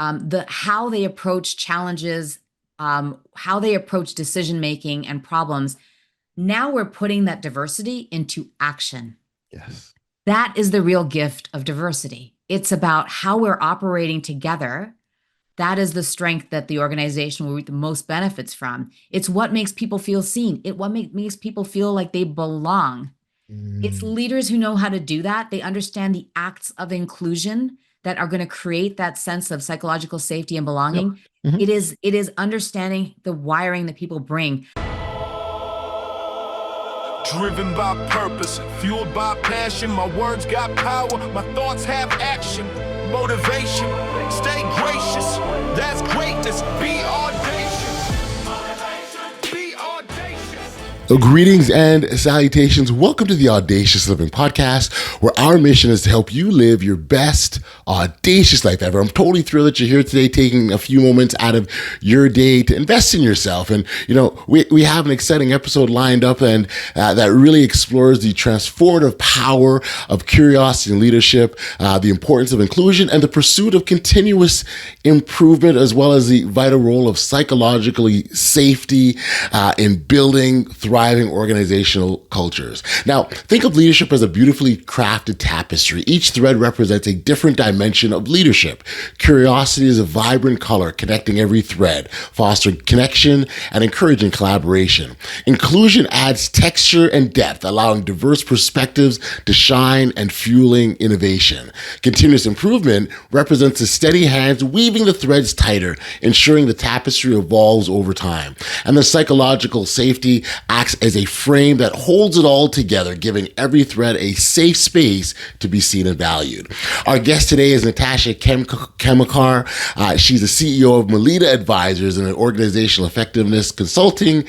the how they approach challenges, how they approach decision making and problems. Now we're putting that diversity into action. Yes. That is the real gift of diversity. It's about how we're operating together. That is the strength that the organization will reap the most benefits from. It's what makes people feel seen. Makes people feel like they belong. It's leaders who know how to do that. They understand the acts of inclusion that are going to create that sense of psychological safety and belonging. Yep. Mm-hmm. It is understanding the wiring that people bring. Driven by purpose, fueled by passion, my words got power, my thoughts have action, motivation, stay gracious, that's greatness, be audacious, be audacious. Greetings and salutations. Welcome to the Audacious Living Podcast, where our mission is to help you live your best audacious life ever. I'm totally thrilled that you're here today, taking a few moments out of your day to invest in yourself. And, we have an exciting episode lined up and that really explores the transformative power of curiosity and leadership, the importance of inclusion and the pursuit of continuous improvement, as well as the vital role of psychologically safety in building thriving organizational cultures. Now, think of leadership as a beautifully crafted tapestry. Each thread represents a different dimension of leadership. Curiosity is a vibrant color connecting every thread, fostering connection and encouraging collaboration. Inclusion adds texture and depth, allowing diverse perspectives to shine and fueling innovation. Continuous improvement represents the steady hands weaving the threads tighter, ensuring the tapestry evolves over time. And the psychological safety acts as a frame that holds it all together, giving every thread a safe space to be seen and valued. Our guest today is Natasha Kehimkar. She's the CEO of Melida Advisors, an organizational effectiveness consulting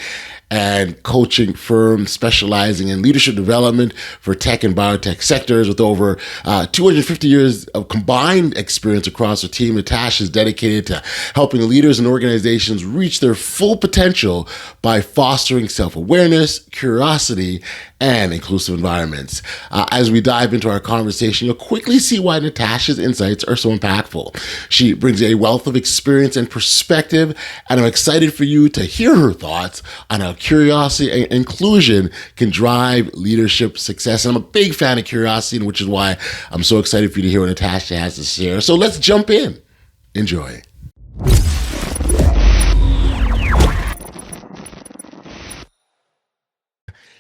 and coaching firm specializing in leadership development for tech and biotech sectors. With over 250 years of combined experience across her team, Natasha is dedicated to helping leaders and organizations reach their full potential by fostering self-awareness, curiosity, and inclusive environments. As we dive into our conversation, you'll quickly see why Natasha's insights are so impactful. She brings a wealth of experience and perspective, and I'm excited for you to hear her thoughts on how curiosity and inclusion can drive leadership success. And I'm a big fan of curiosity, which is why I'm so excited for you to hear what Natasha has to share. So let's jump in. Enjoy.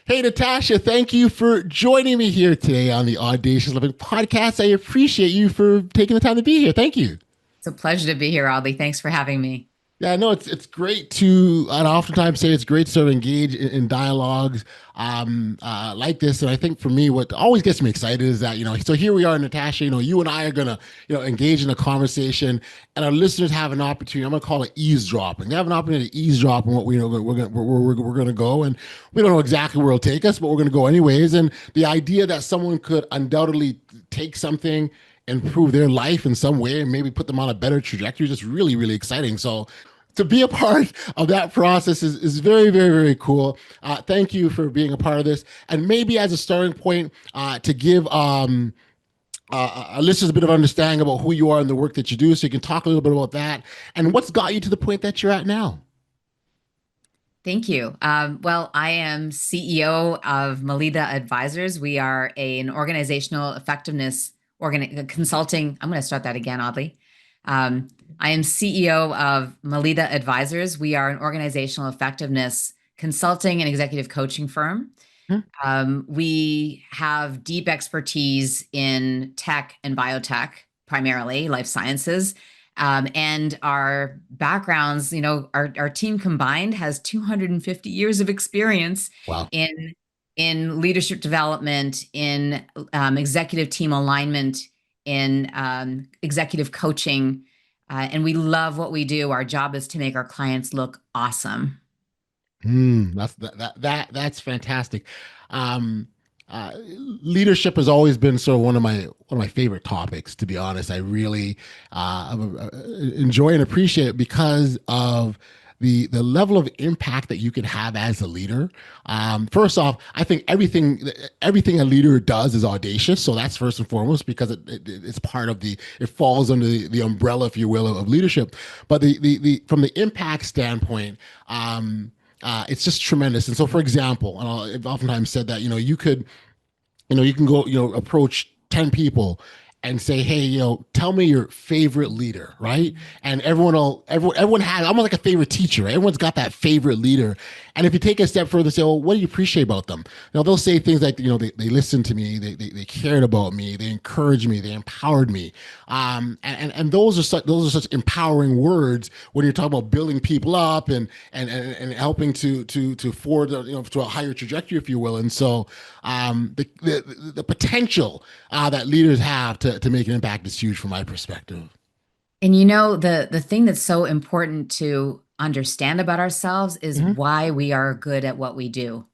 Hey, Natasha, thank you for joining me here today on the Audacious Living Podcast. I appreciate you for taking the time to be here. Thank you. It's a pleasure to be here, Audley. Thanks for having me. Yeah, no, it's great to, I oftentimes say it's great to sort of engage in dialogues like this. And I think for me, what always gets me excited is that, so here we are, Natasha, you and I are going to, engage in a conversation, and our listeners have an opportunity. I'm going to call it eavesdropping. They have an opportunity to eavesdrop on what we're going to go. And we don't know exactly where it'll take us, but we're going to go anyways. And the idea that someone could undoubtedly take something, improve their life in some way, and maybe put them on a better trajectory is just really, really exciting. So to be a part of that process is very, very, very cool. Thank you for being a part of this. And maybe as a starting point, to give our listeners a bit of understanding about who you are and the work that you do, so you can talk a little bit about that and what's got you to the point that you're at now. Thank you. Well, I am CEO of Melida Advisors. We are an organizational effectiveness consulting. I'm going to start that again, Audley. I am CEO of Melida Advisors. We are an organizational effectiveness consulting and executive coaching firm. We have deep expertise in tech and biotech, primarily life sciences. And our backgrounds, our team combined has 250 years of experience. Wow. in leadership development, in executive team alignment, in executive coaching. And we love what we do. Our job is to make our clients look awesome. That's fantastic. Leadership has always been sort of one of my favorite topics, to be honest. I really enjoy and appreciate it because of the level of impact that you can have as a leader. First off, I think everything a leader does is audacious. So that's first and foremost because it's part of it falls under the umbrella, if you will, of leadership. But the from the impact standpoint, it's just tremendous. And so, for example, and I've oftentimes said that you can go, approach 10 people and say, hey, tell me your favorite leader, right? And everyone has almost like a favorite teacher, right? Everyone's got that favorite leader. And if you take a step further, say, well, what do you appreciate about them? They'll say things like, they listened to me, they cared about me, they encouraged me, they empowered me. And those are such empowering words when you're talking about building people up and helping to forward, to a higher trajectory, if you will. And so the potential that leaders have to make an impact is huge from my perspective. And the thing that's so important to understand about ourselves is why we are good at what we do.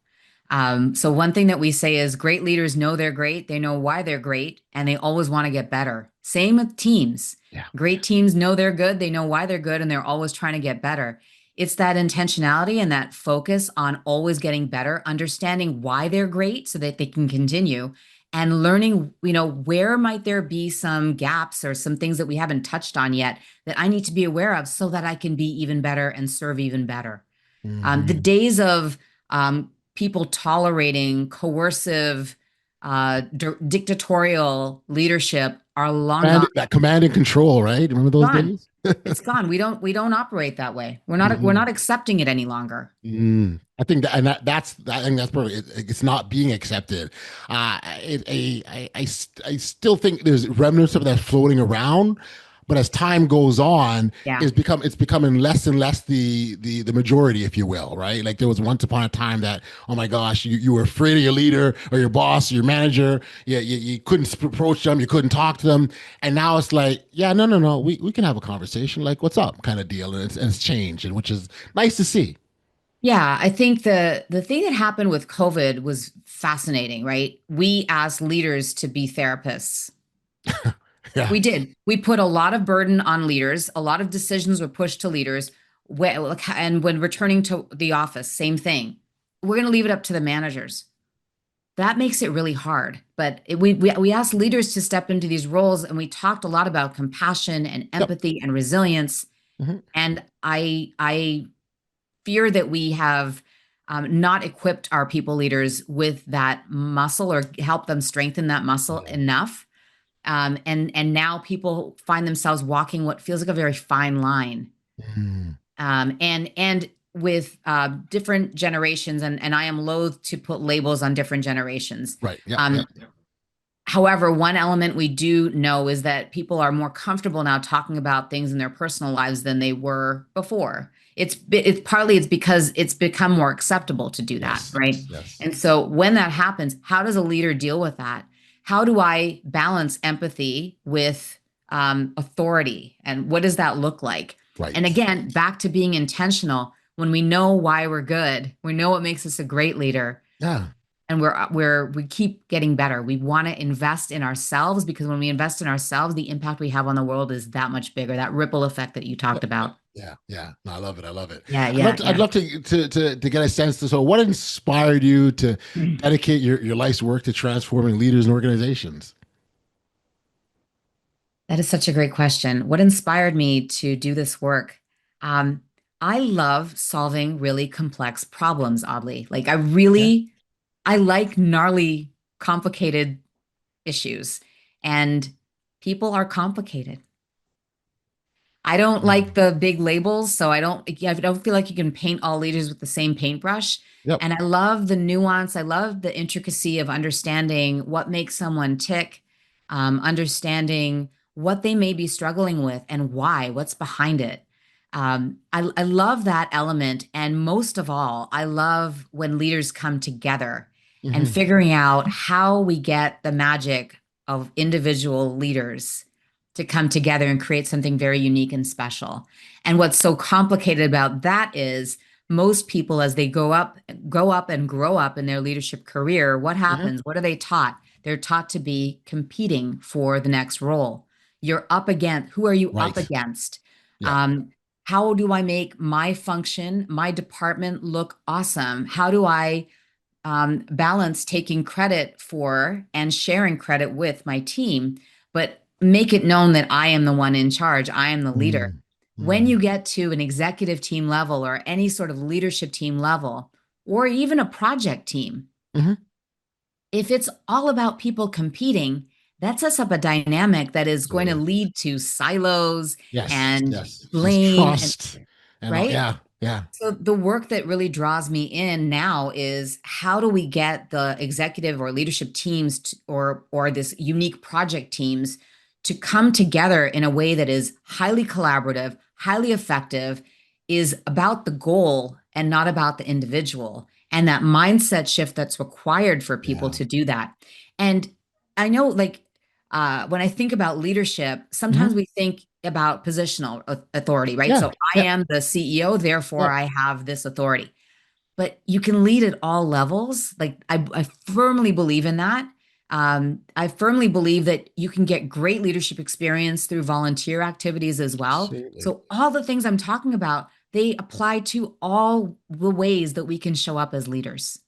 So one thing that we say is great leaders know they're great, they know why they're great, and they always want to get better. Same with teams. Yeah. Great teams know they're good, they know why they're good, and they're always trying to get better. It's that intentionality and that focus on always getting better, understanding why they're great so that they can continue, and learning, where might there be some gaps or some things that we haven't touched on yet that I need to be aware of so that I can be even better and serve even better. The days of people tolerating coercive, dictatorial leadership are long gone. That command and control, right? Remember those Gone. days? It's gone. We don't operate that way. We're not accepting it any longer. I think I think that's perfect. It's not being accepted. I still think there's remnants of that floating around, but as time goes on, Yeah. it's becoming less and less the majority, if you will, right? Like there was once upon a time that, oh my gosh, you were afraid of your leader or your boss or your manager. You couldn't approach them, you couldn't talk to them, and now it's like, yeah, no, we can have a conversation, like what's up, kind of deal, and it's changed, and which is nice to see. Yeah, I think the thing that happened with COVID was fascinating, right? We asked leaders to be therapists. Yeah. We did. We put a lot of burden on leaders. A lot of decisions were pushed to leaders. And when returning to the office, same thing. We're going to leave it up to the managers. That makes it really hard. But we asked leaders to step into these roles, and we talked a lot about compassion and empathy and resilience. And I fear that we have not equipped our people leaders with that muscle or help them strengthen that muscle enough. And now people find themselves walking what feels like a very fine line. And with different generations, and I am loath to put labels on different generations. Right. Yeah. However, one element we do know is that people are more comfortable now talking about things in their personal lives than they were before. It's because it's become more acceptable to do that, right? Yes. And so when that happens, how does a leader deal with that? How do I balance empathy with authority? And what does that look like? Right. And again, back to being intentional. When we know why we're good, we know what makes us a great leader. Yeah. And we keep getting better. We want to invest in ourselves, because when we invest in ourselves, the impact we have on the world is that much bigger. That ripple effect that you talked about. Yeah. No, I love it. Yeah. I'd love to get a sense so what inspired you to dedicate your life's work to transforming leaders and organizations? That is such a great question. What inspired me to do this work? I love solving really complex problems, oddly. Like I like gnarly, complicated issues, and people are complicated. I don't like the big labels, so I don't feel like you can paint all leaders with the same paintbrush. Yep. And I love the nuance. I love the intricacy of understanding what makes someone tick, understanding what they may be struggling with and why, what's behind it. I love that element. And most of all, I love when leaders come together and figuring out how we get the magic of individual leaders to come together and create something very unique and special. And what's so complicated about that is most people, as they go up and grow up in their leadership career, what happens? What are they taught? They're taught to be competing for the next role. You're up against, who are you up against? Yeah. how do I make my function, my department look awesome? How do I balance taking credit for and sharing credit with my team, but make it known that I am the one in charge, I am the leader. Mm, When mm, you get to an executive team level or any sort of leadership team level, or even a project team, mhm. if it's all about people competing, that sets up a dynamic that is going to Absolutely. lead to silos Yes, and yes. Just blame and trust and all. right. Yeah, yeah, So the work that really draws me in now is how do we get the executive or leadership teams or this unique project teams to come together in a way that is highly collaborative, highly effective, is about the goal and not about the individual. And that mindset shift that's required for people yeah. to do that. And I know like when I think about leadership, sometimes Mhm. we think about positional authority, right? Yeah, So I yeah, am the CEO, therefore yeah. I have this authority. But you can lead at all levels. Like I firmly believe in that. I firmly believe that you can get great leadership experience through volunteer activities as well. Absolutely. So all the things I'm talking about, they apply to all the ways that we can show up as leaders.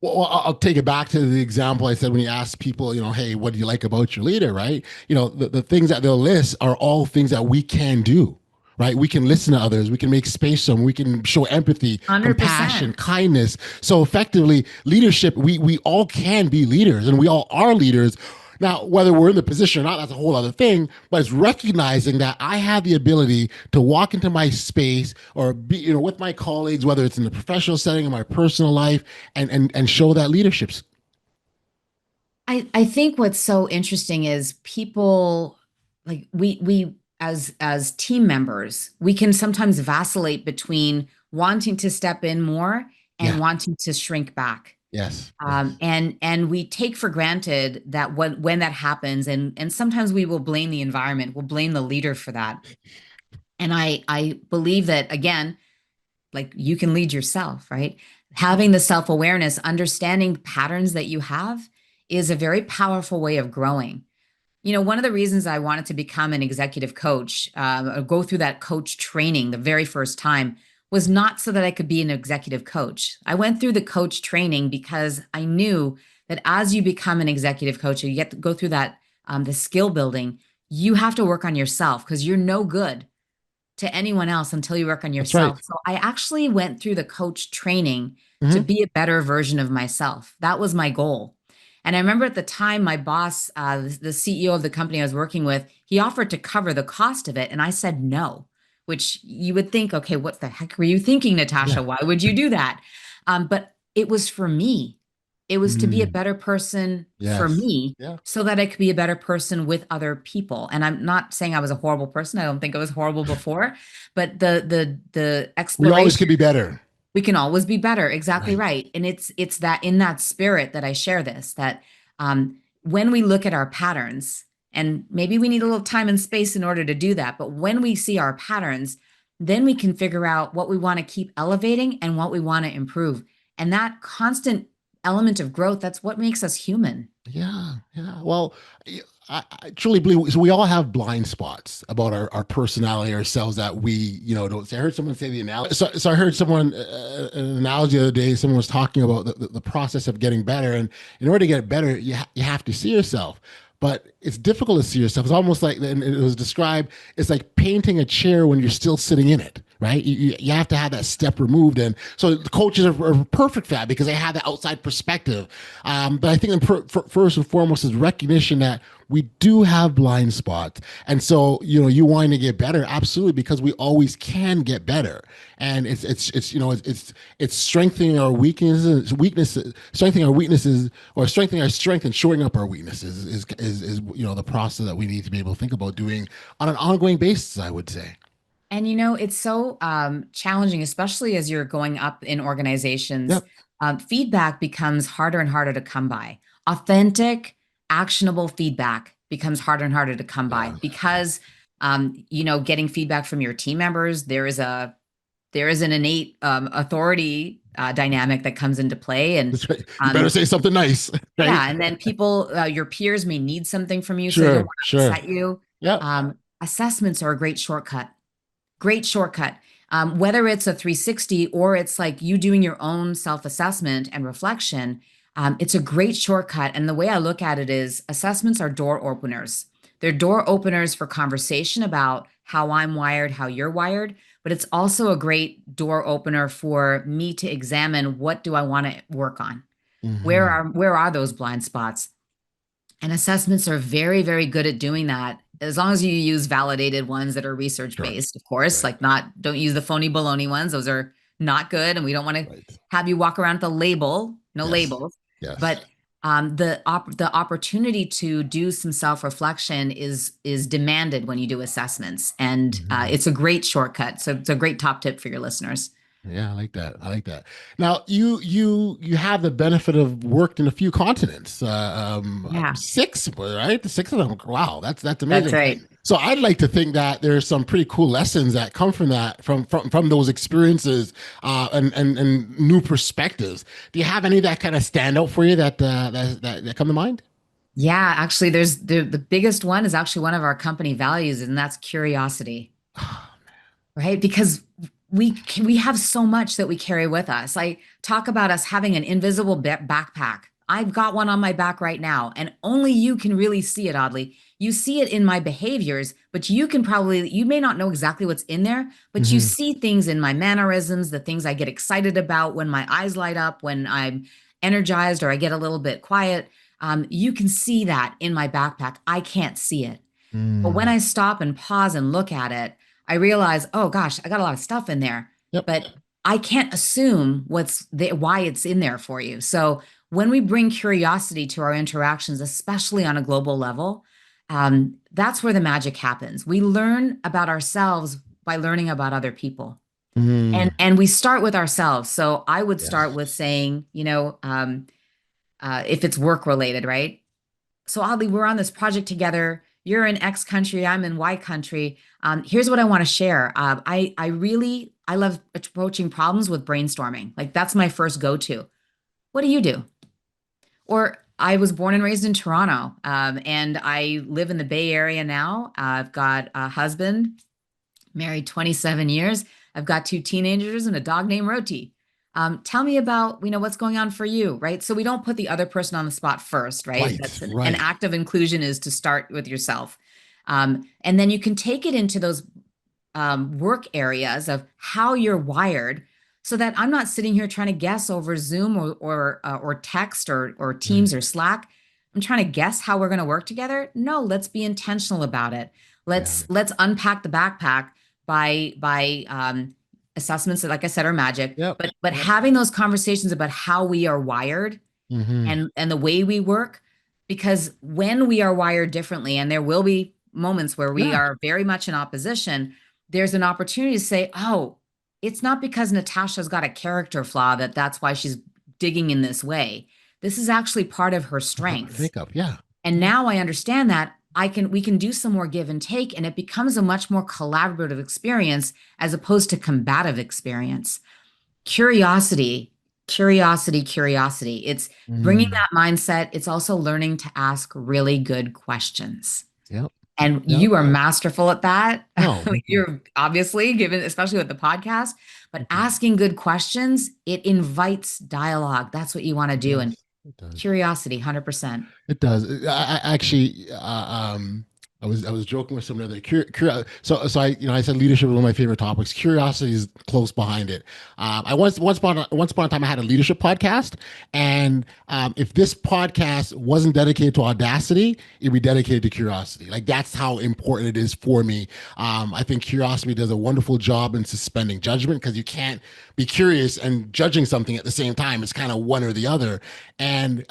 Well, I'll take it back to the example I said when you ask people, hey, what do you like about your leader, right? The things that they'll list are all things that we can do, right? We can listen to others. We can make space for them. We can show empathy, 100%. compassion, kindness. So effectively, leadership, we all can be leaders and we all are leaders. Now, whether we're in the position or not, that's a whole other thing. But it's recognizing that I have the ability to walk into my space or be, with my colleagues, whether it's in the professional setting or my personal life, and show that leadership. I think what's so interesting is people like we as team members, we can sometimes vacillate between wanting to step in more and Yeah. wanting to shrink back. Yes. Yes. And we take for granted that when that happens, and sometimes we will blame the environment, we'll blame the leader for that. And I believe that again, like you can lead yourself, right? Having the self-awareness, understanding patterns that you have is a very powerful way of growing. One of the reasons I wanted to become an executive coach, or go through that coach training the very first time, was not so that I could be an executive coach. I went through the coach training because I knew that as you become an executive coach, you get to go through that the skill building. You have to work on yourself because you're no good to anyone else until you work on That's right. yourself. So I actually went through the coach training to Hmm. be a better version of myself. That was my goal. And I remember at the time, my boss, the CEO of the company I was working with, he offered to cover the cost of it. And I said no, which you would think, okay, what the heck were you thinking, Natasha? Yeah. Why would you do that? But it was for me. It was to be a Mm. better person for Yes. me Yeah. so that I could be a better person with other people. And I'm not saying I was a horrible person. I don't think I was horrible before, but the We always could exploration, be better. we can always be better. Exactly Right. right. And it's that in that spirit that I share this, that when we look at our patterns, and maybe we need a little time and space in order to do that, but when we see our patterns, then we can figure out what we want to keep elevating and what we want to improve. And that constant element of growth, that's what makes us human. Yeah. Yeah. Well, I truly believe so. We all have blind spots about our personality, ourselves that we, don't say. I heard someone say the analogy. So I heard someone, an analogy the other day. Someone was talking about the process of getting better. And in order to get better, you have to see yourself. But it's difficult to see yourself. It's almost like, and it was described, it's like painting a chair when you're still sitting in it, right? You have to have that step removed. And so the coaches are perfect for that because they have the outside perspective. But I think first and foremost is recognition that we do have blind spots. And so, you wanting to get better, absolutely, because we always can get better. And it's strengthening our weaknesses, strengthening our weaknesses, or strengthening our strength and shoring up our weaknesses is the process that we need to be able to think about doing on an ongoing basis, I would say. And it's so challenging, especially as you're going up in organizations. Yep. Feedback becomes harder and harder to come by. Authentic, actionable feedback becomes harder and harder to come by Yeah. because, getting feedback from your team members, there is an innate authority dynamic that comes into play, and That's right. You better um, say something nice, right? yeah, and then people, your peers may need something from you, so they don't Sure. want to Sure. upset you. Yep. Assessments are a great shortcut. Great shortcut. Whether it's a 360 or it's like you doing your own self-assessment and reflection, it's a great shortcut. And the way I look at it is assessments are door openers. They're door openers for conversation about how I'm wired, how you're wired, but it's also a great door opener for me to examine what do I want to work on? Hmm. Where are those blind spots? And assessments are very, very good at doing that. As long as you use validated ones that are research Sure. based, of course, Right. like not, don't use the phony baloney ones. Those are not good. And we don't want to Right. have you walk around with a label, no Yes. labels. Yes. But the opportunity to do some self reflection is demanded when you do assessments, and Mhm. it's a great shortcut. So it's a great top tip for your listeners. Yeah, I like that. I like that. Now, you have the benefit of worked in a few continents, Yeah, six, right? The six of them. Wow, that's that's amazing. right. So I'd like to think that there's some pretty cool lessons that come from that, from those experiences, and new perspectives. Do you have any that kind of stand out for you that come to mind? Yeah, actually, there's the biggest one is actually one of our company values, and that's curiosity, right? Because we have so much that we carry with us. I talk about us having an invisible backpack. I've got one on my back right now, and only you can really see it, oddly. You see it in my behaviors, but you may not know exactly what's in there, but you Hmm. see things in my mannerisms, the things I get excited about when my eyes light up, when I'm energized or I get a little bit quiet. You can see that in my backpack. I can't see it. But when Mm. I stop and pause and look at it, I realize, oh gosh, I got a lot of stuff in there, Yep. but I can't assume why it's in there for you. So when we bring curiosity to our interactions, especially on a global level, that's where the magic happens. We learn about ourselves by learning about other people. And Mm. and we start with ourselves. So I would start Yes. with saying, if it's work related, right? So oddly, we're on this project together. You're in X country, I'm in Y country. Here's what I want to share. I love approaching problems with brainstorming. Like that's my first go-to. What do you do? Or I was born and raised in Toronto, and I live in the Bay Area now. I've got a husband, married 27 years. I've got two teenagers and a dog named Roti. Tell me about, what's going on for you, right? So we don't put the other person on the spot first, right? Right. That's an Right. act of inclusion is to start with yourself. And then you can take it into those work areas of how you're wired so that I'm not sitting here trying to guess over Zoom or text or Right. Teams or Slack. I'm trying to guess how we're going to work together. No, let's be intentional about it. Yeah. Let's unpack the backpack by assessments that, like I said, are magic. Yep. But Yep. having those conversations about how we are wired Hmm. and the way we work, because when we are wired differently, and there will be moments where we Yeah. are very much in opposition, there's an opportunity to say, oh, it's not because Natasha's got a character flaw that's why she's digging in this way. This is actually part of her strengths. Makeup. Yeah. And now I understand that we can do some more give and take, and it becomes a much more collaborative experience as opposed to combative experience. Curiosity, curiosity, curiosity. It's bringing Mm. that mindset. It's also learning to ask really good questions. Yep. And Yep. you are masterful at that. Oh, thank you. You're obviously given, especially with the podcast, but Thank you. asking good questions, it invites dialogue. That's what you want to It do. And does. It does. curiosity, 100%. It does. I actually, I was joking with someone the other. So I said leadership is one of my favorite topics. Curiosity is close behind it. I once upon a time I had a leadership podcast, and if this podcast wasn't dedicated to audacity, it'd be dedicated to curiosity. Like that's how important it is for me. I think curiosity does a wonderful job in suspending judgment because you can't be curious and judging something at the same time. It's kind of one or the other. And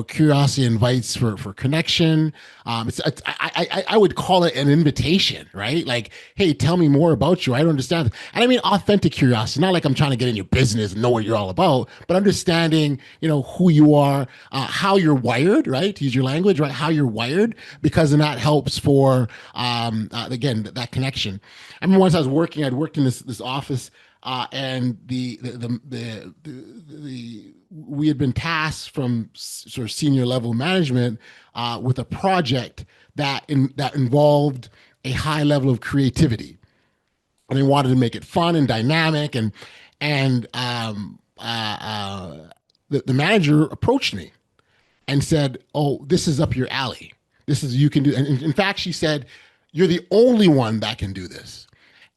curiosity invites for connection. I would call it an invitation, right? Like, hey, tell me more about you. I don't understand. And I mean authentic curiosity, not like I'm trying to get in your business and know what you're all about, but understanding, who you are, how you're wired, right? To use your language, right? How you're wired, because then that helps for again that connection. I remember once I'd worked in this office, and we had been tasked from sort of senior level management with a project that involved a high level of creativity. and they wanted to make it fun and dynamic. And the manager approached me and said, "Oh, this is up your alley. This is you can do." And in fact, she said, "You're the only one that can do this."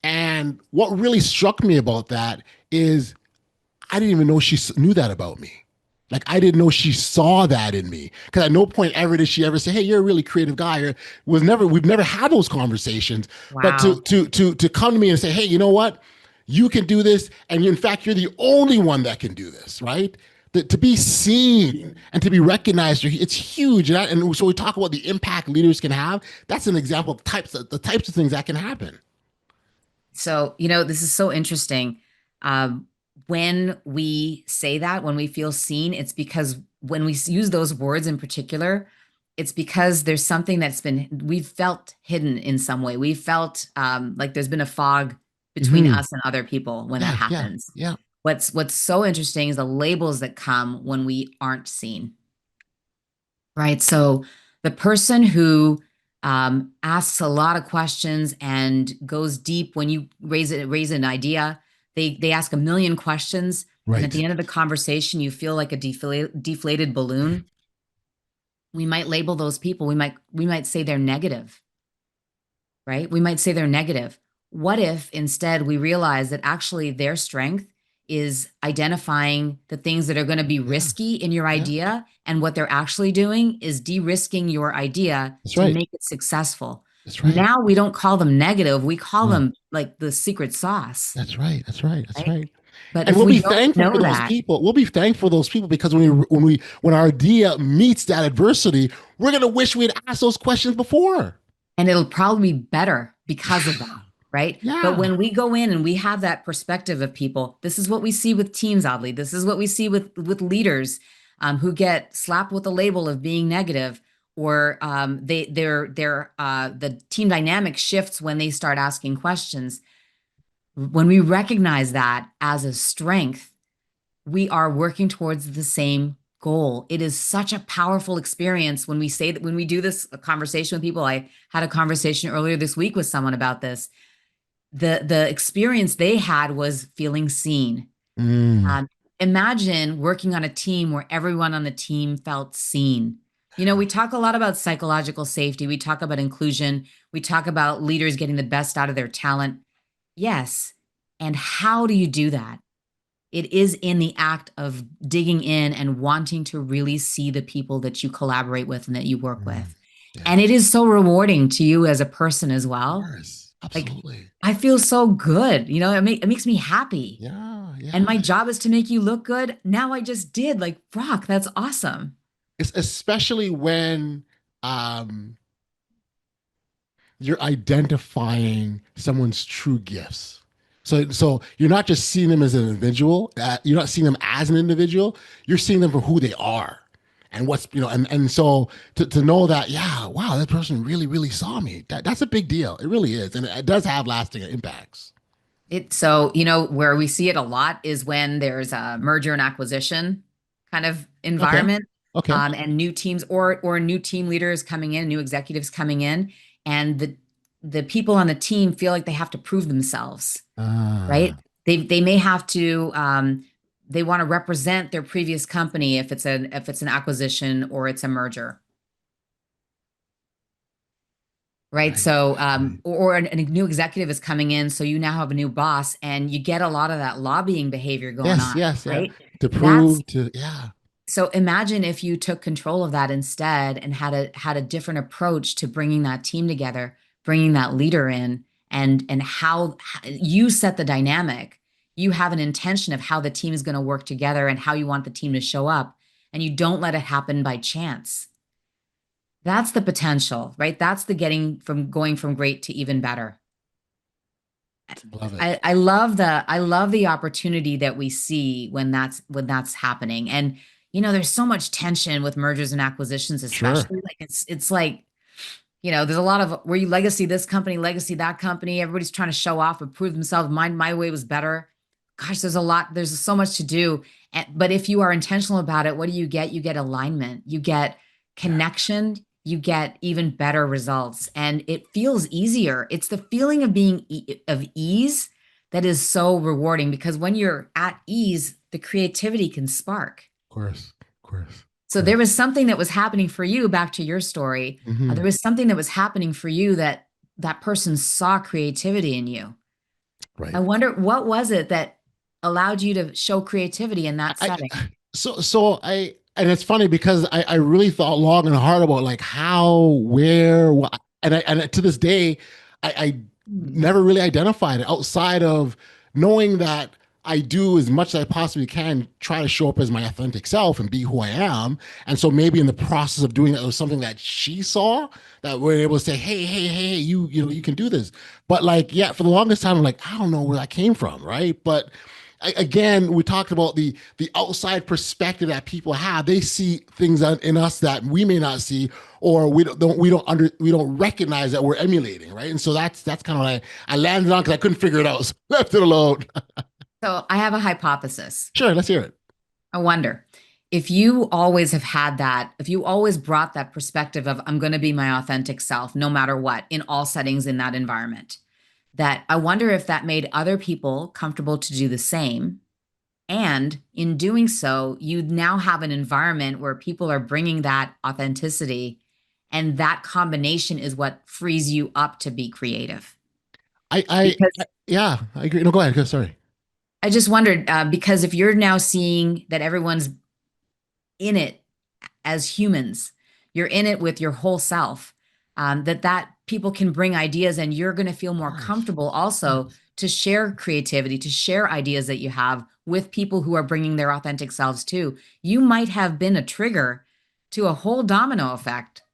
And what really struck me about that is I didn't even know she knew that about me. Like I didn't know she saw that in me because at no point ever did she ever say, "Hey, you're a really creative guy." Or we've never had those conversations. But Wow. to come to me and say, "Hey, you know what? You can do this, and in fact, you're the only one that can do this." Right? To be seen and to be recognized, it's huge. And so we talk about the impact leaders can have. That's an example of the types of things that can happen. So, this is so interesting. Um, when we say that, when we feel seen, it's because when we use those words in particular, it's because there's something we've felt hidden in some way. We've felt like there's been a fog between Mm-hmm. us and other people when that Yeah, yeah, happens. yeah. What's so interesting is the labels that come when we aren't seen, right? So the person who asks a lot of questions and goes deep when you raise an idea, they ask a million questions, and at Right. the end of the conversation, you feel like a deflated balloon. We might label those people. We might say they're negative, right? We might say they're negative. What if instead we realize that actually their strength is identifying the things that are going to be Yeah, risky in your yeah. idea, and what they're actually doing is de-risking your idea That's to right. make it successful. That's right. Now we don't call them negative, we call No, them like the secret sauce, that's right. That's right. That's right? right. But And if we'll we be don't thankful know for those that, people. We'll be thankful for those people because when our idea meets that adversity, we're gonna wish we had asked those questions before. and it'll probably be better because of that, right? But Yeah. when we go in and we have that perspective of people, this is what we see with teams, oddly. This is what we see with leaders who get slapped with the label of being negative, or the team dynamic shifts when they start asking questions. When we recognize that as a strength, we are working towards the same goal. It is such a powerful experience when we say that, when we do this conversation with people. I had a conversation earlier this week with someone about this. The experience they had was feeling seen. Mm, Um, Imagine working on a team where everyone on the team felt seen. We talk a lot about psychological safety. We talk about inclusion. We talk about leaders getting the best out of their talent. Yes. And how do you do that? It is in the act of digging in and wanting to really see the people that you collaborate with and that you work mm. with. And it Yes. is so rewarding to you as a person as Of well. course. Like, Absolutely. I feel so good. It makes me happy. Yeah. And Yeah. my job is to make you look good. Now I just did. Like, Brock, that's awesome. It's especially when um you're identifying someone's true gifts. So you're not just seeing them as an individual. You're not seeing them as an individual. You're seeing them for who they are, and and so to know that, yeah, wow, that person really saw me. That's a big deal. It really is, and it does have lasting impacts. Where we see it a lot is when there's a merger and acquisition kind of Okay. environment, Okay. and new teams or new team leaders coming in, new executives coming in, and the people on the team feel like they have to prove themselves, right? Ah, They may have to they want to represent their previous company if it's an acquisition or it's a merger. Right. right. So, Right. a new executive is coming in. So you now have a new boss, and you get a lot of that lobbying behavior going Yes. on, Yes. Yeah. right? To That's prove to yeah. so imagine if you took control of that instead and had a different approach to bringing that team together, bringing that leader in, and how you set the dynamic. You have an intention of how the team is going to work together and how you want the team to show up, and you don't let it happen by chance. That's the potential, right? That's the going from great to even better. Love it. I love the opportunity that we see when that's happening. And there's so much tension with mergers and acquisitions, Sure. especially. Like, it's like, there's a lot of where you legacy this company, legacy that company. Everybody's trying to show off and prove themselves. My way was better. Gosh, there's so much to do. But if you are intentional about it, what do you get? You get alignment, you get Yeah. connection, you get even better results and it feels easier. It's the feeling of being of ease that is so rewarding because when you're at ease, the creativity can spark. Of course, of course, of So there course. was something that was happening for you, back to your story. Hmm. There was something that was happening for you that that person saw creativity in you. I Right. wonder what was it that allowed you to show creativity in that I setting? and it's funny because I really thought long and hard about like how, where, what, and to this day, I Hmm. never really identified it outside of knowing that I do as much as I possibly can try to show up as my authentic self and be who I am. And so maybe in the process of doing that, it was something that she saw that we're able to say, hey, you know, you can do this. But like, yeah, for the longest time, I'm like, I don't know where that came from, right? But again, we talked about the outside perspective that people have. They see things in us that we may not see, or we don't recognize that we're emulating, right? And so that's kind of what I landed on because I couldn't figure it out, so I left it alone. So I have a hypothesis. Sure, let's hear it. I wonder if you always have had that, if you always brought that perspective of, I'm going to be my authentic self, no matter what, in all settings in that environment, that I wonder if that made other people comfortable to do the same. And in doing so, you now have an environment where people are bringing that authenticity, and that combination is what frees you up to be creative. I Because yeah, I agree. No, go ahead. Sorry. I just wondered, because if you're now seeing that everyone's in it as humans, you're in it with your whole self, that people can bring ideas and you're going to feel Of more course. comfortable also to share creativity, to share ideas that you have with people who are bringing their authentic selves too. You might have been a trigger to a whole domino effect.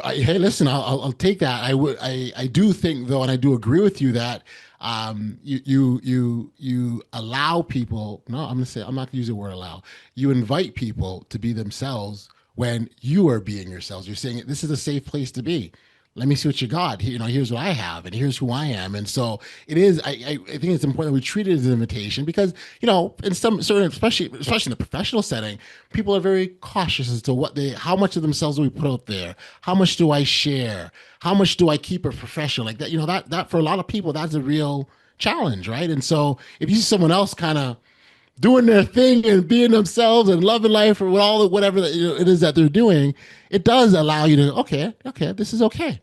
Hey, listen, I'll take that. I do think though, and I do agree with you that you allow people. No, I'm not gonna use the word allow. You invite people to be themselves when you are being yourselves. You're saying this is a safe place to be. Let me see what you got. You know, here's what I have, and here's who I am. And so it is. I think it's important that we treat it as an invitation because you know, in some certain, especially in the professional setting, people are very cautious as to how much of themselves do we put out there, how much do I share, how much do I keep it professional, like that. You know, that for a lot of people, that's a real challenge, right? And so if you see someone else kind of doing their thing and being themselves and loving life or whatever that, you know, it is that they're doing, it does allow you to okay, this is okay.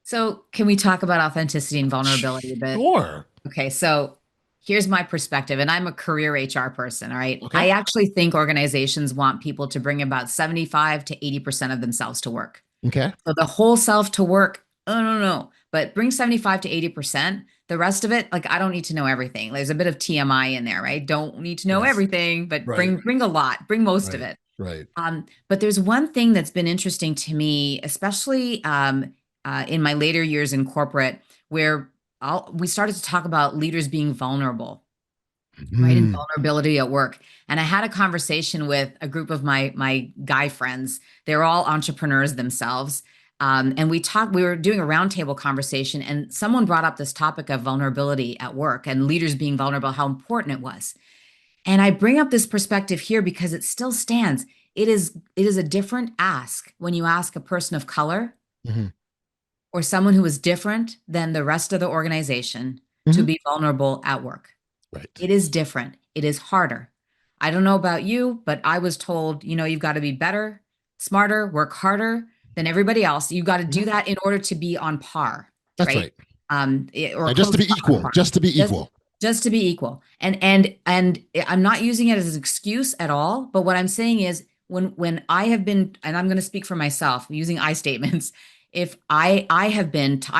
So, can we talk about authenticity and vulnerability a bit? Sure. Okay, so here's my perspective, and I'm a career HR person, all right? Okay. I actually think organizations want people to bring about 75 to 80% of themselves to work. Okay. So the whole self to work, oh no, no, but bring 75 to 80%. The rest of it, like I don't need to know everything. There's a bit of TMI in there, right? Don't need to know Yes. everything, but Right. bring a lot, bring most of Right. it. Right. But there's one thing that's been interesting to me, especially in my later years in corporate, where we started to talk about leaders being vulnerable, right? And Mm. vulnerability at work. And I had a conversation with a group of my guy friends. They're all entrepreneurs themselves. And we were doing a roundtable conversation, and someone brought up this topic of vulnerability at work and leaders being vulnerable, how important it was. And I bring up this perspective here because it still stands. It is a different ask when you ask a person of color Hmm. or someone who is different than the rest of the organization to Hmm. be vulnerable at work. Right. It is different. It is harder. I don't know about you, but I was told, you've got to be better, smarter, work harder than everybody else. You've got to do Mhm. that in order to be on par, That's right? right. Or Just close to be to on equal. par. Just to be Just equal. just to be equal. And I'm not using it as an excuse at all, but what I'm saying is when I have been, and I'm going to speak for myself using I statements, if I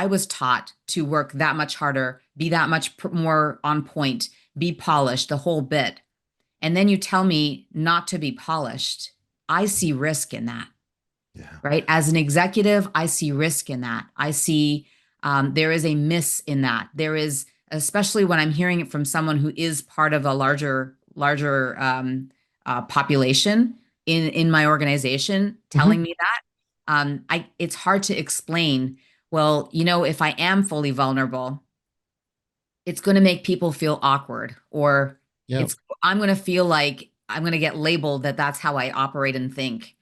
was taught to work that much harder, be that much more on point, be polished, the whole bit. And then you tell me not to be polished. I see risk in that, Yeah. right? As an executive, I see risk in that. I see there is a miss in that. There is, especially when I'm hearing it from someone who is part of a larger population in my organization, Hmm. telling me that. It's hard to explain. Well, if I am fully vulnerable, it's going to make people feel awkward, or Yeah. I'm going to feel like I'm going to get labeled that that's how I operate and think.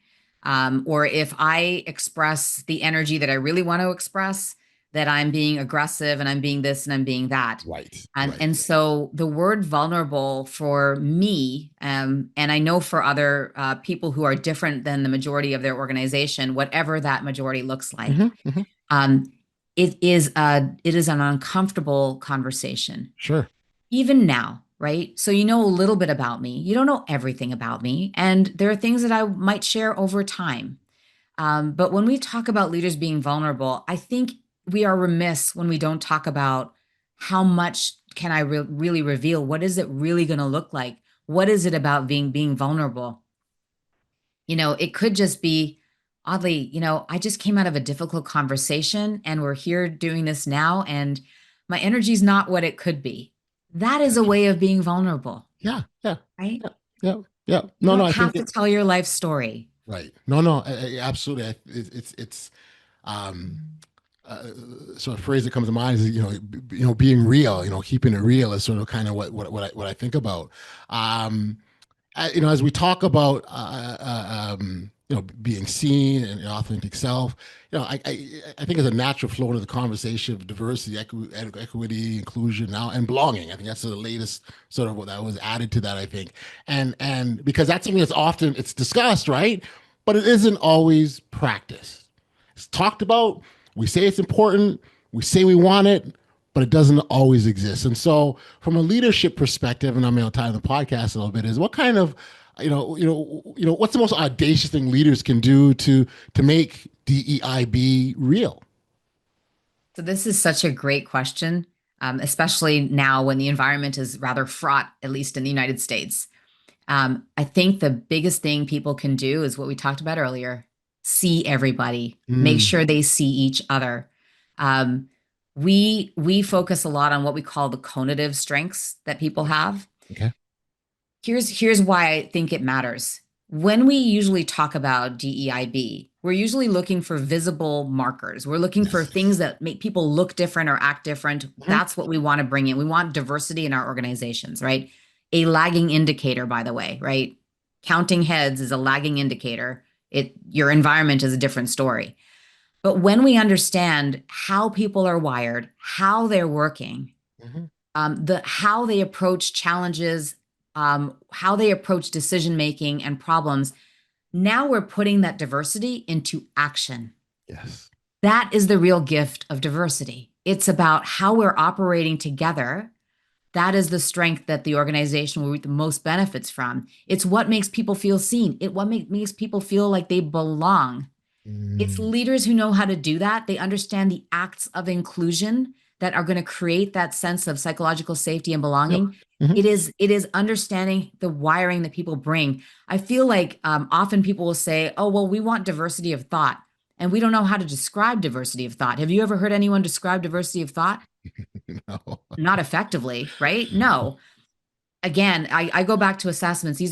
or if I express the energy that I really want to express, that I'm being aggressive and I'm being this and I'm being that. Right. And, Right. and so the word vulnerable for me, and I know for other people who are different than the majority of their organization, whatever that majority looks like, Hmm. Hmm. um, it is an uncomfortable conversation, Sure. even now, right? So you know a little bit about me. You don't know everything about me, and there are things that I might share over time. But when we talk about leaders being vulnerable, I think we are remiss when we don't talk about how much can I really reveal? What is it really going to look like? What is it about being vulnerable? It could just be oddly, I just came out of a difficult conversation and we're here doing this now, and my energy's not what it could be. That is a Gotcha. way of being vulnerable, Yeah. Yeah. right? Yeah. Yeah. Yeah. You No, no, don't I have think to it, tell your life story. right. No, no, absolutely. It's, um, uh, sort of phrase that comes to mind is, being real, keeping it real is sort of kind of what I think about. Um, as we talk about being seen and authentic self, I think it's a natural flow into the conversation of diversity, equity, inclusion, now and belonging. I think that's the latest sort of what that was added to that. I think, and because that's something that's often it's discussed, right, but it isn't always practiced. It's talked about. We say it's important. We say we want it, but it doesn't always exist. And so, from a leadership perspective, and I'm going to tie in the podcast a little bit, is what kind of, what's the most audacious thing leaders can do to make DEIB real? So this is such a great question, especially now when the environment is rather fraught, at least in the United States. I think the biggest thing people can do is what we talked about earlier: see everybody, make Mm, sure they see each other. Um, we focus a lot on what we call the conative strengths that people have. okay. Here's why I think it matters. When we usually talk about DEIB, we're usually looking for visible markers. We're looking for Yes. things that make people look different or act different. Mhm. That's what we want to bring in. We want diversity in our organizations, right? A lagging indicator, by the way, right? Counting heads is a lagging indicator. Your environment is a different story. But when we understand how people are wired, how they're working, Mhm. the how they approach challenges, how they approach decision making and problems. Now we're putting that diversity into action. Yes. That is the real gift of diversity. It's about how we're operating together. That is the strength that the organization will reap the most benefits from. It's what makes people feel seen. Makes people feel like they belong. It's Mm. leaders who know how to do that. They understand the acts of inclusion that are going to create that sense of psychological safety and Yep. belonging. Mhm. It is understanding the wiring that people bring. I feel like often people will say, "Oh, well, we want diversity of thought," and we don't know how to describe diversity of thought. Have you ever heard anyone describe diversity of thought? No. Not effectively, right? No. Again, I go back to assessments. These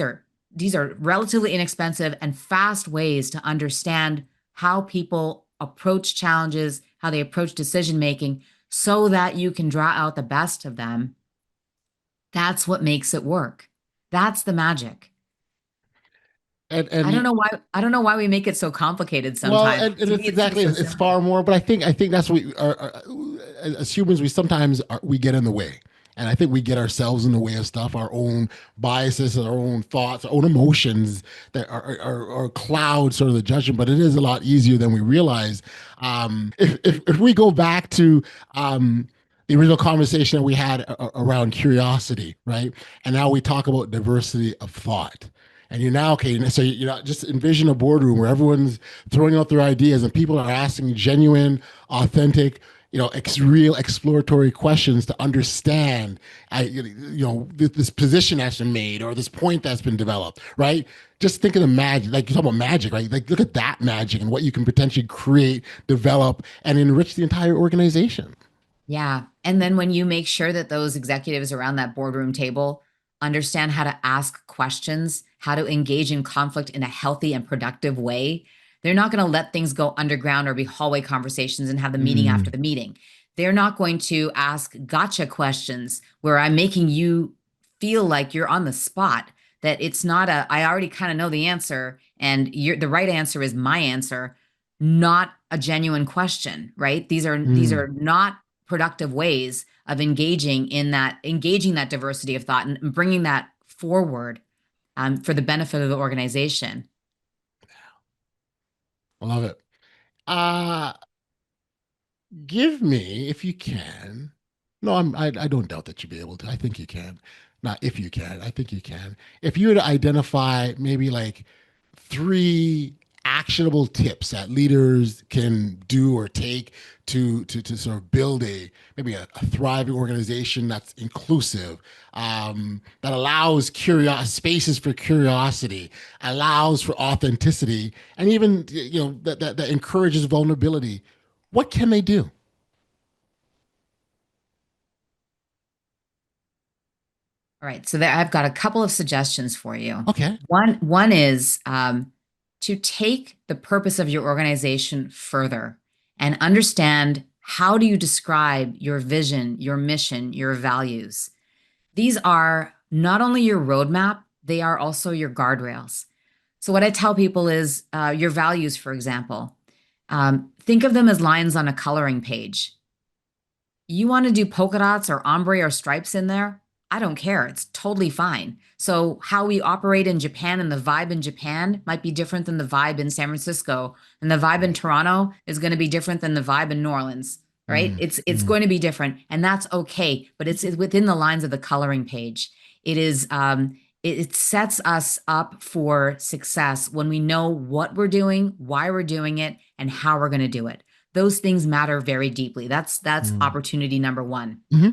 are relatively inexpensive and fast ways to understand how people approach challenges, how they approach decision making, so that you can draw out the best of them. That's what makes it work. That's the magic. I don't And know why I don't know why we make it so complicated well, sometimes. and To me, it's it seems exactly so it's far simple. more, but I think that's what we are as humans we sometimes we get in the way, and I think we get ourselves in the way of stuff, our own biases, our own thoughts, our own emotions that are cloud sort of the judgment. But it is a lot easier than we realize. If we go back to the original conversation that we had around curiosity, right, and now we talk about diversity of thought. And you're now okay. So just envision a boardroom where everyone's throwing out their ideas and people are asking genuine, authentic, real exploratory questions to understand, this position that's been made or this point that's been developed. Right? Just think of the magic. Like you talk about magic, right? Like look at that magic and what you can potentially create, develop, and enrich the entire organization. Yeah. And then when you make sure that those executives around that boardroom table understand how to ask questions, how to engage in conflict in a healthy and productive way, they're not going to let things go underground or be hallway conversations and have the meeting after Mm, the meeting. They're not going to ask gotcha questions where I'm making you feel like you're on the spot. that it's not a, I already kind of know the answer and the right answer is my answer, not a genuine question, right? These are not productive ways of engaging that diversity of thought and bringing that forward for the benefit of the organization. I love it. Uh, Give me, if you can. No, I don't doubt that you'll be able to. I think you can. Not if you can. I think you can. If you were to identify maybe like three actionable tips that leaders can do or take to sort of build maybe a thriving organization that's inclusive, that allows spaces for curiosity, allows for authenticity, and even that encourages vulnerability. What can they do? All right, so I've got a couple of suggestions for you. Okay. One is to take the purpose of your organization further and understand how do you describe your vision, your mission, your values. These are not only your roadmap, they are also your guardrails. So what I tell people is your values, for example, think of them as lines on a coloring page. You want to do polka dots or ombre or stripes in there? I don't care. It's totally fine. So how we operate in Japan and the vibe in Japan might be different than the vibe in San Francisco, and the vibe in Toronto is going to be different than the vibe in New Orleans, right? It's going to be different, and that's okay. But it's within the lines of the coloring page. It is it sets us up for success when we know what we're doing, why we're doing it, and how we're going to do it. Those things matter very deeply. That's opportunity number one. Mm-hmm.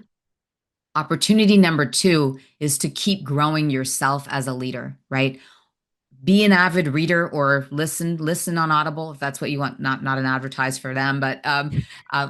Opportunity number two is to keep growing yourself as a leader, right? Be an avid reader or listen on Audible if that's what you want. Not an advertise for them, but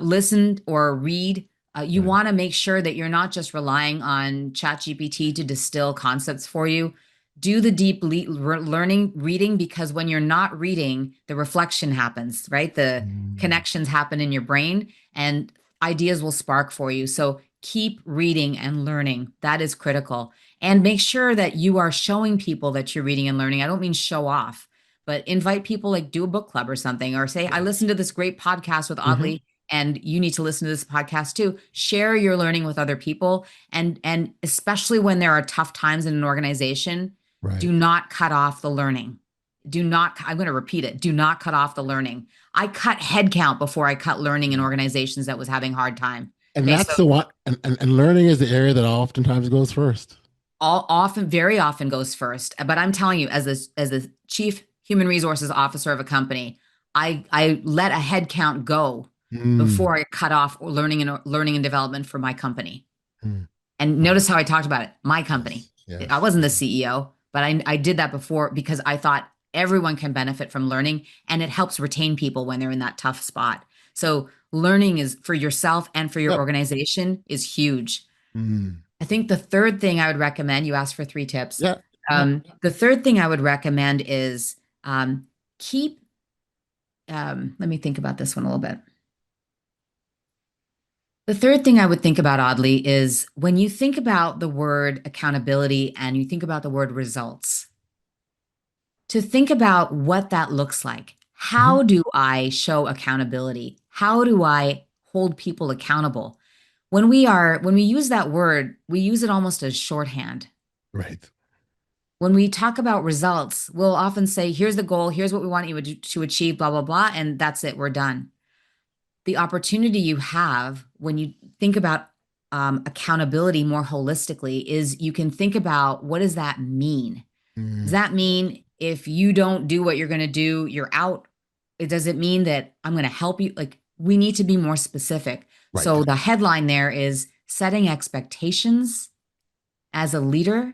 listen or read. You want to make sure that you're not just relying on ChatGPT to distill concepts for you. Do the deep learning reading, because when you're not reading, the reflection happens, right? The connections happen in your brain and ideas will spark for you. So keep reading and learning. That is critical. And make sure that you are showing people that you're reading and learning. I don't mean show off, but invite people, like do a book club or something, or say, I listened to this great podcast with Audley, and you need to listen to this podcast too. Share your learning with other people. And especially when there are tough times in an organization, do not cut off the learning. I'm going to repeat it. Do not cut off the learning. I cut headcount before I cut learning in organizations that was having hard time. And that's the one, and learning is the area that oftentimes goes first. Very often goes first. But I'm telling you, as the chief human resources officer of a company, I let a headcount go before I cut off learning and development for my company. And notice how I talked about it, my company. Yes. I wasn't the CEO, but I did that before because I thought everyone can benefit from learning, and it helps retain people when they're in that tough spot. So learning is for yourself and for your organization is huge. I think the third thing I would recommend, you asked for 3 tips. The third thing I would recommend is let me think about this one a little bit. The third thing I would think about, Audley, is when you think about the word accountability and you think about the word results, to think about what that looks like. How do I show accountability? How do I hold people accountable? When we use that word, we use it almost as shorthand. Right. When we talk about results, we'll often say, here's the goal, here's what we want you to achieve, blah, blah, blah, and that's it, we're done. The opportunity you have when you think about accountability more holistically is you can think about, what does that mean? Does that mean if you don't do what you're going to do, you're out? Does it mean that I'm going to help you? Like, we need to be more specific. Right. So the headline there is setting expectations as a leader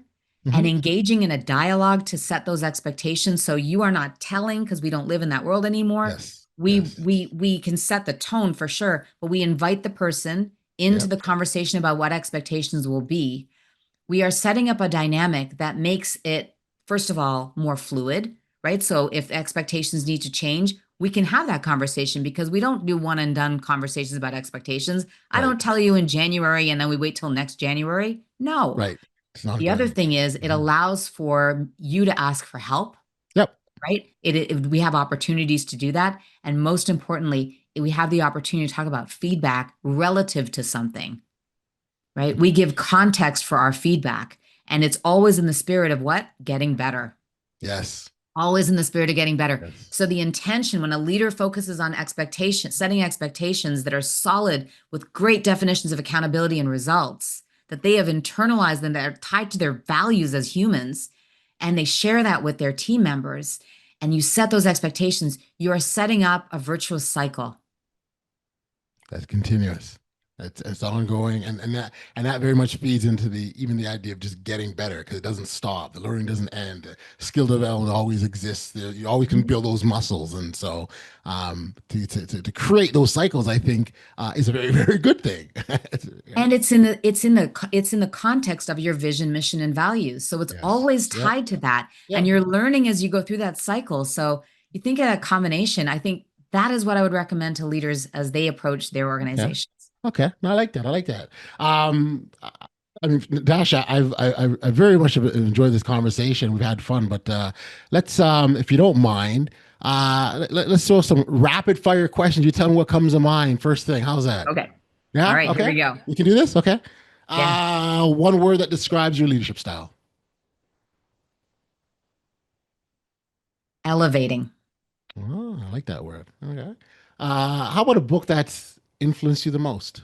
and engaging in a dialogue to set those expectations. So you are not telling, because we don't live in that world anymore. Yes. We can set the tone for sure, but we invite the person into the conversation about what expectations will be. We are setting up a dynamic that makes it, first of all, more fluid, right? So if expectations need to change, we can have that conversation, because we don't do one and done conversations about expectations. I don't tell you in January and then we wait till next January. No. Right. It's not The other going. thing is it Mhm. allows for you to ask for help, Yep. right? We have opportunities to do that. And most importantly, we have the opportunity to talk about feedback relative to something, right? We give context for our feedback, and it's always in the spirit of what? Getting better. Yes. Always in the spirit of getting better. Yes. So the intention when a leader focuses on expectations, setting expectations that are solid with great definitions of accountability and results, that they have internalized and that are tied to their values as humans, and they share that with their team members, and you set those expectations, you are setting up a virtuous cycle. That's continuous. It's ongoing, and that very much feeds into the even the idea of just getting better because it doesn't stop. The learning doesn't end. Skill development always exists. You always can build those muscles, and so to create those cycles, I think, is a very very good thing. And it's in the context of your vision, mission, and values. So it's Yes. always Yep. tied to that. And Yep. you're learning as you go through that cycle. So you think of a combination. I think that is what I would recommend to leaders as they approach their Okay. organizations. Okay. No, I like that. I like that. I mean, Natasha, I very much have enjoyed this conversation. We've had fun, but let's, if you don't mind, let's throw some rapid fire questions. You tell me what comes to mind first thing. How's that? Okay. All Yeah. right, here Okay. we go. We can do this. Okay. Yeah. One word that describes your leadership style. Elevating. Oh, I like that word. Okay. How about a book that's influenced you the most?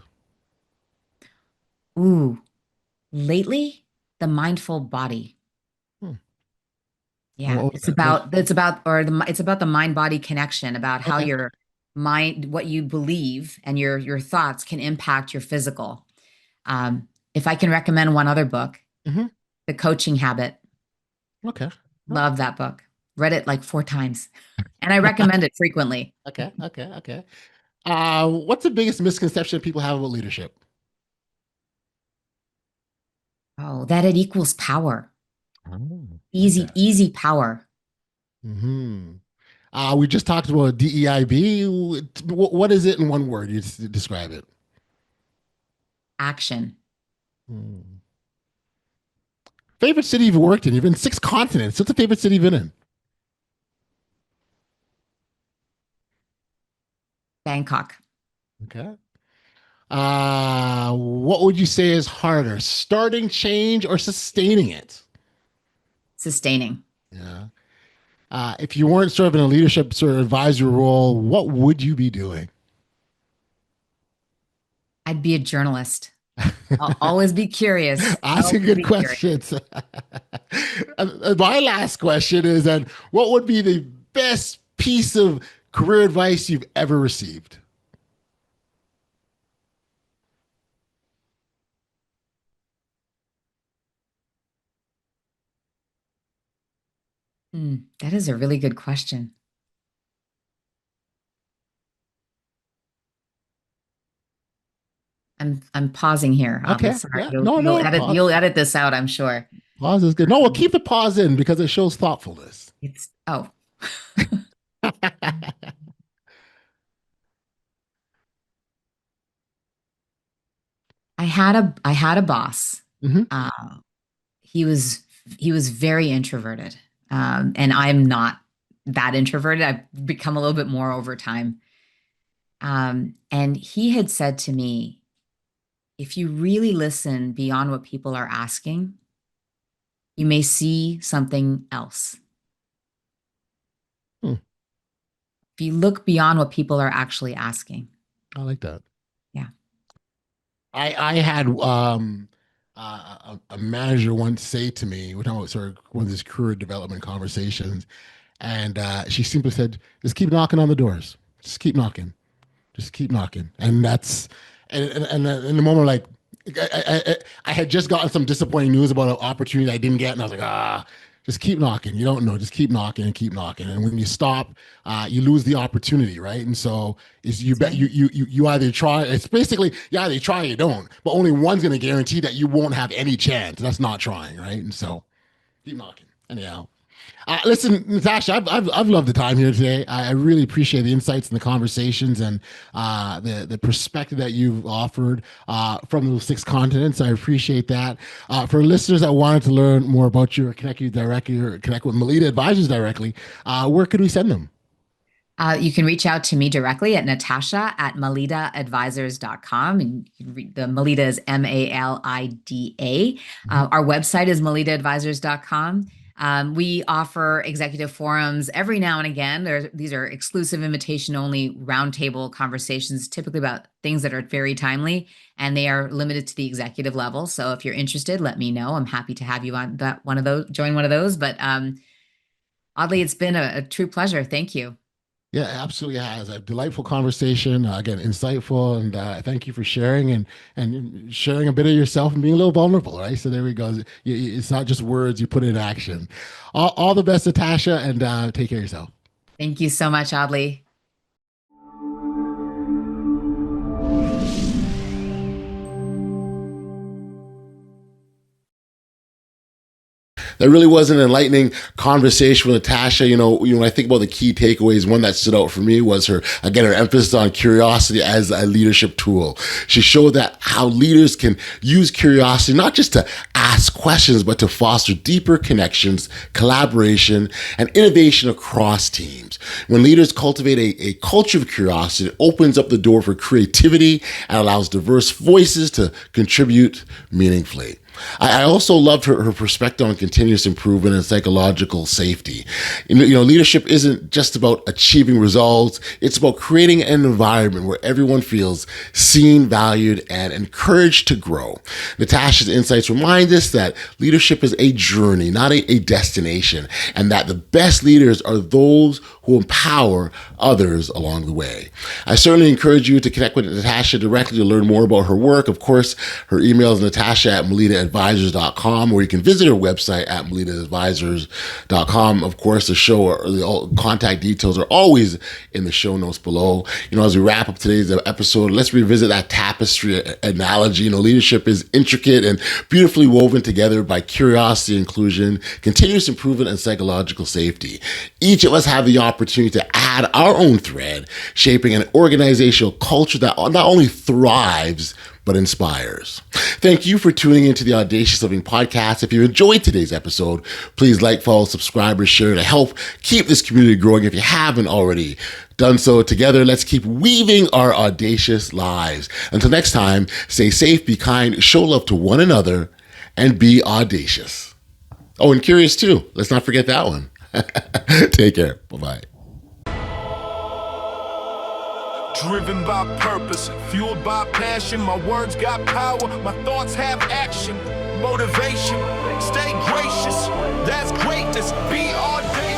Ooh, lately, the mindful body. Hmm. Yeah, it's about the mind body connection, about how Okay. your mind, what you believe, and your thoughts can impact your physical. If I can recommend one other book, Hmm. The Coaching Habit. Okay. Love that book. Read it like 4 times, and I recommend it frequently. Okay. Okay. Okay. What's the biggest misconception people have about leadership? Oh, that it equals power. Oh, like Easy, that. easy power. Hmm. We just talked about DEIB. What is it in one word? You describe it. Action. Hmm. Favorite city you've worked in? You've been 6 continents. What's the favorite city you've been in? Bangkok. Okay. What would you say is harder, starting change or sustaining it? Sustaining. Yeah. If you weren't sort of in a leadership sort of advisory role, what would you be doing? I'd be a journalist. I'll always be curious. Asking Always good be curious. questions. And my last question is that what would be the best piece of career advice you've ever received? That is a really good question. I'm pausing here, Okay. Abid. Sorry. Yeah. You'll No, you'll no. edit you'll edit this out, I'm sure. Pause is good. No, we'll keep the pause in because it shows thoughtfulness. It's oh. I had a boss. Hmm. Uh, he was he was very introverted. And I'm not that introverted. I've become a little bit more over time. And he had said to me, if you really listen beyond what people are asking, you may see something else. Hmm. If you look beyond what people are actually asking. I like that. Yeah. I had a manager once say to me, we're talking about sort of one of these career development conversations, and she simply said, "Just keep knocking on the doors. Just keep knocking. Just keep knocking." And that's and in the moment, like I had just gotten some disappointing news about an opportunity I didn't get, and I was like, just keep knocking. You don't know, just keep knocking and keep knocking. And when you stop, you lose the opportunity, right? And so is you That's bet right. you either try. It's basically you either try or you don't, but only one's going to guarantee that you won't have any chance. That's not trying, right? And so keep knocking. Anyhow. Listen, Natasha, I've loved the time here today. I really appreciate the insights and the conversations and the perspective that you've offered from those 6 continents. I appreciate that. For listeners that wanted to learn more about you or connect you directly or connect with Melida Advisors directly, where could we send them? You can reach out to me directly at Natasha at melidaadvisors.com. And you can read the Melida is Malida. Our website is melidaadvisors.com. We offer executive forums every now and again. These are exclusive invitation only roundtable conversations, typically about things that are very timely, and they are limited to the executive level. So if you're interested, let me know. I'm happy to have you on join one of those. But Audley, it's been a true pleasure. Thank you. Yeah, absolutely has a delightful conversation. Again, insightful, and thank you for sharing and sharing a bit of yourself and being a little vulnerable. Right, so there we go. It's not just words; you put it in action. All the best, Natasha, and take care of yourself. Thank you so much, Audley. That really was an enlightening conversation with Natasha. When I think about the key takeaways, one that stood out for me was her emphasis on curiosity as a leadership tool. She showed that how leaders can use curiosity not just to ask questions, but to foster deeper connections, collaboration, and innovation across teams. When leaders cultivate a culture of curiosity, it opens up the door for creativity and allows diverse voices to contribute meaningfully. I also loved her perspective on continuous improvement and psychological safety. Leadership isn't just about achieving results. It's about creating an environment where everyone feels seen, valued, and encouraged to grow. Natasha's insights remind us that leadership is a journey, not a destination, and that the best leaders are those who empower others along the way. I certainly encourage you to connect with Natasha directly to learn more about her work. Of course, her email is natasha@melidaadvisors.com, or you can visit her website at melidaadvisors.com. Of course, the contact details are always in the show notes below. As we wrap up today's episode, let's revisit that tapestry analogy. Leadership is intricate and beautifully woven together by curiosity, inclusion, continuous improvement, and psychological safety. Each of us have the opportunity to add our own thread, shaping an organizational culture that not only thrives, but inspires. Thank you for tuning into the Audacious Living Podcast. If you enjoyed today's episode, please like, follow, subscribe, or share to help keep this community growing if you haven't already done so. Together, let's keep weaving our audacious lives. Until next time, stay safe, be kind, show love to one another, and be audacious. Oh, and curious too. Let's not forget that one. Take care. Bye-bye. Driven by purpose, fueled by passion. My words got power, my thoughts have action. Motivation, stay gracious. That's greatness. Be audacious.